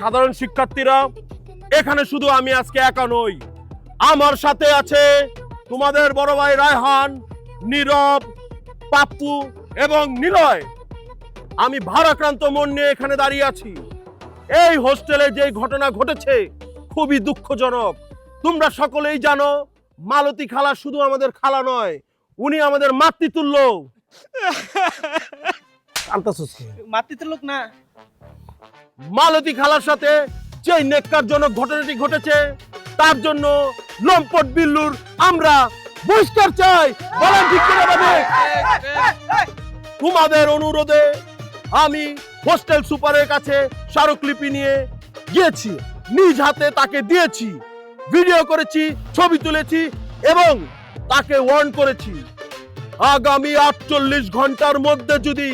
সাধারণ শিক্ষার্থীরা, এখানে শুধু আমি আজকে একা নই, আমার সাথে আছে তোমাদের বড় ভাই রায়হান, নীরব, পাপ্পু এবং নিলয়। আমি ভারাক্রান্ত মন নিয়ে এখানে দাঁড়িয়ে আছি। এই হোস্টেলে যে ঘটনা ঘটেছে খুবই দুঃখজনক। তোমরা সকলেই জানো মালতী খালা শুধু আমাদের খালা নয়, উনি আমাদের মাতৃতুল্য। মাতৃতুল্য না, মালতী খালার সাথে যে নেককারজনক ঘটনাটি ঘটেছে তার জন্য লম্পট বিল্লুর আমরা বহিষ্কার চাই। বলেন ঠিক কিনা বাবা? তোমাদের অনুরোধে আমি হোস্টেল সুপারের কাছে স্মারকলিপি নিয়ে গিয়েছি, নিজ হাতে তাকে দিয়েছি, ভিডিও করেছি, ছবি তুলেছি এবং তাকে ওয়ার্ন করেছি আগামী 48 ঘন্টার মধ্যে যদি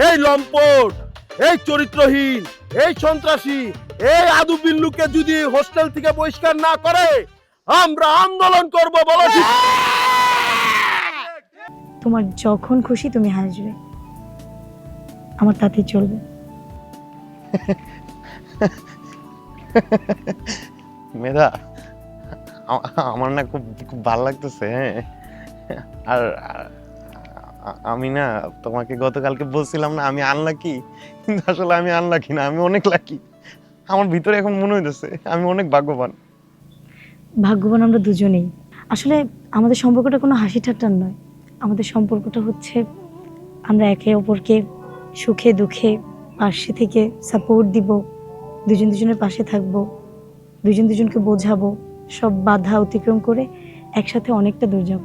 এই লম্পট, এই চরিত্রহীন, এই সন্ত্রাসী, এই আদু বিল্লুকে যদি হোস্টেল থেকে বহিষ্কার না করে আমরা আন্দোলন করব। বলো ঠিক? তোমার যখন খুশি তুমি হাসবে, আমার তাতেই চলবে। মেধা, আমার না খুব খুব ভালো লাগতেছে। হ্যাঁ, আর আমি না তোমাকে গতকালকে বলছিলাম না আমি আনলাকি, কিন্তু আসলে আমি আনলাকি না, আমি অনেক লাকি। আমার ভিতরে এখন মনে হইতেছে আমি অনেক ভাগ্যবান। ভাগ্যবান আমরা দুজনেই। আসলে আমাদের সম্পর্কটা কোনো হাসি ঠাট্টার নয়, আমাদের সম্পর্কটা হচ্ছে আমরা একে অপরকে সুখে দুঃখে পাশে থেকে সাপোর্ট দিব, দুজন দুজনের পাশে থাকবো, দুজন দুজনকে বোঝাবো, সব বাধা অতিক্রম করে একসাথে অনেকটা দূর যাব।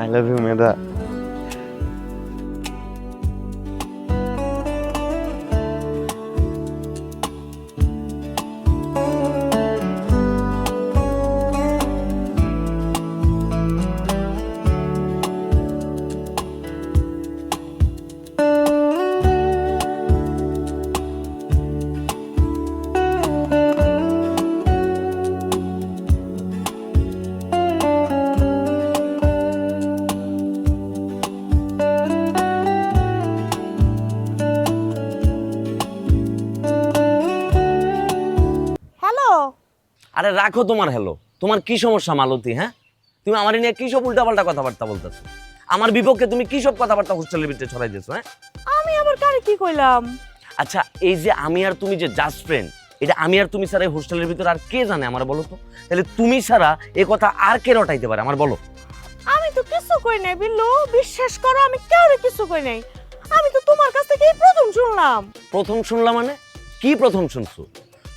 আই লাভ ইউ মেধা। আরে রাখো তোমার হ্যালো, তোমার কি সমস্যা মালতী? হ্যাঁ, তুমি আমার নিয়ে কি সব উল্টাপাল্টা কথাবার্তা বলতেছো? আমার বিপক্ষে তুমি কি সব কথাবার্তা হোস্টেলের ভিতরে ছড়াই দিয়েছো? হ্যাঁ, আমি আবার কারে কি কইলাম? আচ্ছা, এই যে আমি আর তুমি যে জাস্ট ফ্রেন্ড, এটা আমি আর তুমি ছাড়া এই হোস্টেলের ভিতরে আর কে জানে আমার বলো তো? তাহলে তুমি ছাড়া এই কথা আর কে রটাইতে পারে আমার বলো? আমি তো কিছু কই নাই বিল্লু, বিশ্বাস করো আমি কাউরে কিছু কই নাই। আমি তো তোমার কাছ থেকে প্রথম শুনলাম। প্রথম শুনলাম মানে? কি প্রথম শুনছো?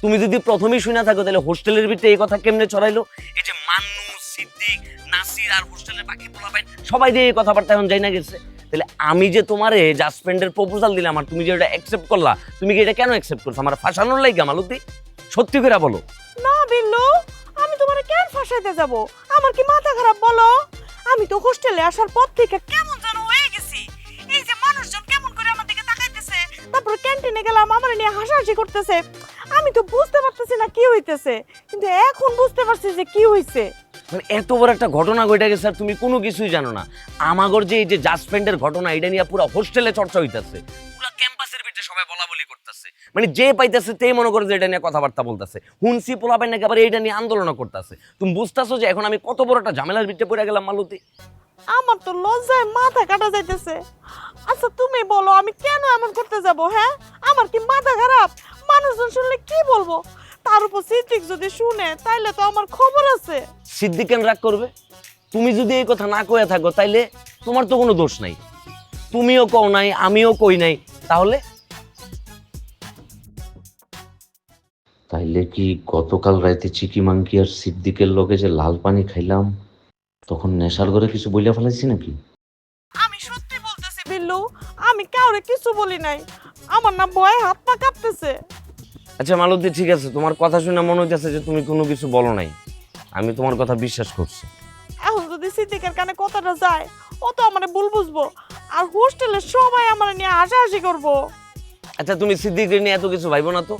তুমি যদি প্রথমেই শুনে থাকো তাহলে হোস্টেলের ভিতরে এই কথা কেমনে ছড়াইলো? এই যে মান্নু, সিদ্দিক, নাসির আর হোস্টেলের বাকি পোলাপাইন সবাই যে এই কথাবার্তা এখন যাই না গেছে। তাহলে আমি যে তোমারে জাস্ট ফ্রেন্ডের প্রপোজাল দিলাম আর তুমি যে এটা অ্যাকসেপ্ট করলা, তুমি কি এটা কেন অ্যাকসেপ্ট করছো? আমার ফাঁসানোর লাগা মালতী? সত্যি করে বলো। না বিল্লু, আমি তোমারে কেন ফাঁসাইতে যাব? আমার কি মাথা খারাপ বলো? আমি তো হোস্টেলে আসার পর থেকে কেমন যেন হয়ে গেছি। এই যে মানুষজন কেমন করে আমার দিকে তাকাইতেছে, তারপর ক্যান্টিনে গেলাম আমার নিয়ে হাসাহাসি করতেছে, আমি তো বুঝতে পারতেছি না কি হইতেছে, কিন্তু এখন বুঝতে পারছি যে কি হইছে। মানে এত বড় একটা ঘটনা ঘটে গেছে আর তুমি কোনো কিছুই জানো না। আমাগর যে এই যে জাস্ট ফ্রেন্ডের ঘটনা, এটা নিয়ে পুরো হোস্টেলে চর্চা হইতাছে, পুরো ক্যাম্পাসের ভিতরে সবাই বলা বলি করতেছে। মানে যে পাইতেছে তেই মনে করে যে এটা নিয়ে কথাবার্তা বলতেছে। হুনসি পোলাপাইন নাকি আবার এইটা নিয়ে আন্দোলন করতেছে। তুমি বুঝতেছো যে এখন আমি কত বড় একটা ঝামেলার ভিতরে পড়ে গেলাম মালতী? আমার তো লজ্জায় মাথা কাটা যাইতেছে। আচ্ছা তুমি বলো আমি কেন এমন করতে যাব? হ্যাঁ, আমার কি মাথা খারাপ? মানুষজন শুনলে কি বলবো? তার উপর সিদ্দিক যদি শুনে তাইলে তো আমার খবর আছে। সিদ্দিক কেন রাগ করবে? তুমি যদি এই কথা না কয়ে থাকো তাইলে তোমার তো কোনো দোষ নাই। তুমিও কও নাই, আমিও কই নাই, তাহলে তাইলে কি গতকাল রাতে চিকি মাংকি আর সিদ্দিকের লগে যে লাল পানি খাইলাম তখন নেশার ঘরে কিছু বইলা ফেলাইছি নাকি? আমি সত্যি বলতেছি বিল্লু, আমি কাউরে কিছু বলি নাই। আমার না ভয়ে হাত পা কাঁপতেছে। আচ্ছা মালতী, ঠিক আছে, তোমার কথা শুনে মনে হইতেছে যে তুমি কোনো কিছু বলো নাই। আমি তোমার কথা বিশ্বাস করছি। এখন যদি সিদ্দিকের কানে কথাটা যায়, ও তো আমার ভুল বুঝবো, আর হোস্টেলে সবাই আমার নিয়ে হাসাহাসি করবো। আচ্ছা, তুমি সিদ্দিকের নিয়ে এত কিছু ভাইবো না তো।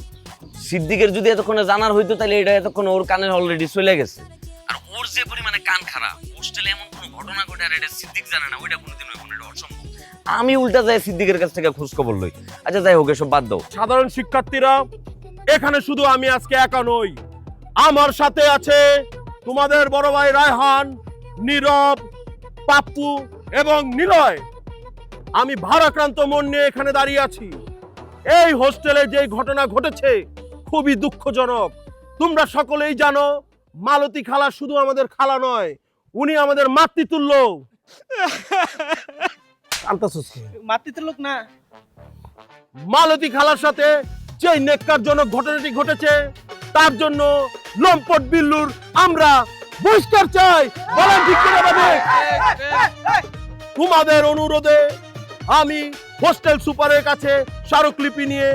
সিদ্দিকের যদি এতক্ষণে জানার হইতো তাহলে এটা এতক্ষণ ওর কানে অলরেডি চলে গেছে। আর ওর যে পরিমাণে কান খারাপ, হোস্টেলে এমন কোনো ঘটনা ঘটে আর এটা সিদ্দিক জানে না, ওইটা কোনোদিন হইব না, এটা অসম্ভব। আমি উল্টা যাই সিদ্দিকের কাছ থেকে খোঁজ খবর লই। আচ্ছা যাই হোক, এসব বাদ দাও। সাধারণ শিক্ষার্থীরা, এখানে শুধু আমি আজকে একা নই, আমার সাথে আছে তোমাদের বড় ভাই রায়হান, নীরব, পাপ্পু এবং নিলয়। আমি ভারাক্রান্ত মন নিয়ে এখানে দাঁড়িয়ে আছি। এই হোস্টেলে যে ঘটনা ঘটেছে খুবই দুঃখজনক। তোমরা সকলেই জানো মালতী খালা শুধু আমাদের খালা নয়, উনি আমাদের মাতৃতুল্য। মাতৃতুল্য না, মালতী খালার সাথে যে নেককারজনক ঘটনাটি ঘটেছে তার জন্য লম্পট বিল্লুর আমরা বহিষ্কার চাই। বলেন ঠিক কিনা বাবা? তোমাদের অনুরোধে আমি হোস্টেল সুপারের কাছে স্মারকলিপি নিয়ে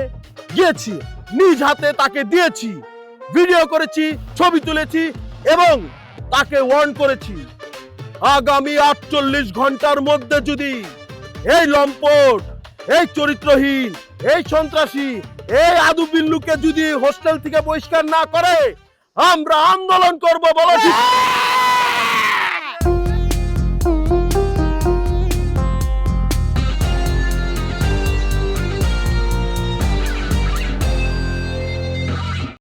গিয়েছি, নিজ হাতে তাকে দিয়েছি, ভিডিও করেছি, ছবি তুলেছি এবং তাকে ওয়ার্ন করেছি আগামী 48 ঘন্টার মধ্যে যদি এই লম্পট, এই চরিত্রহীন, এই সন্ত্রাসী, এই আদু বিল্লুকে যদি হোস্টেল থেকে বহিষ্কার না করে আমরা আন্দোলন করব। বলো ঠিক?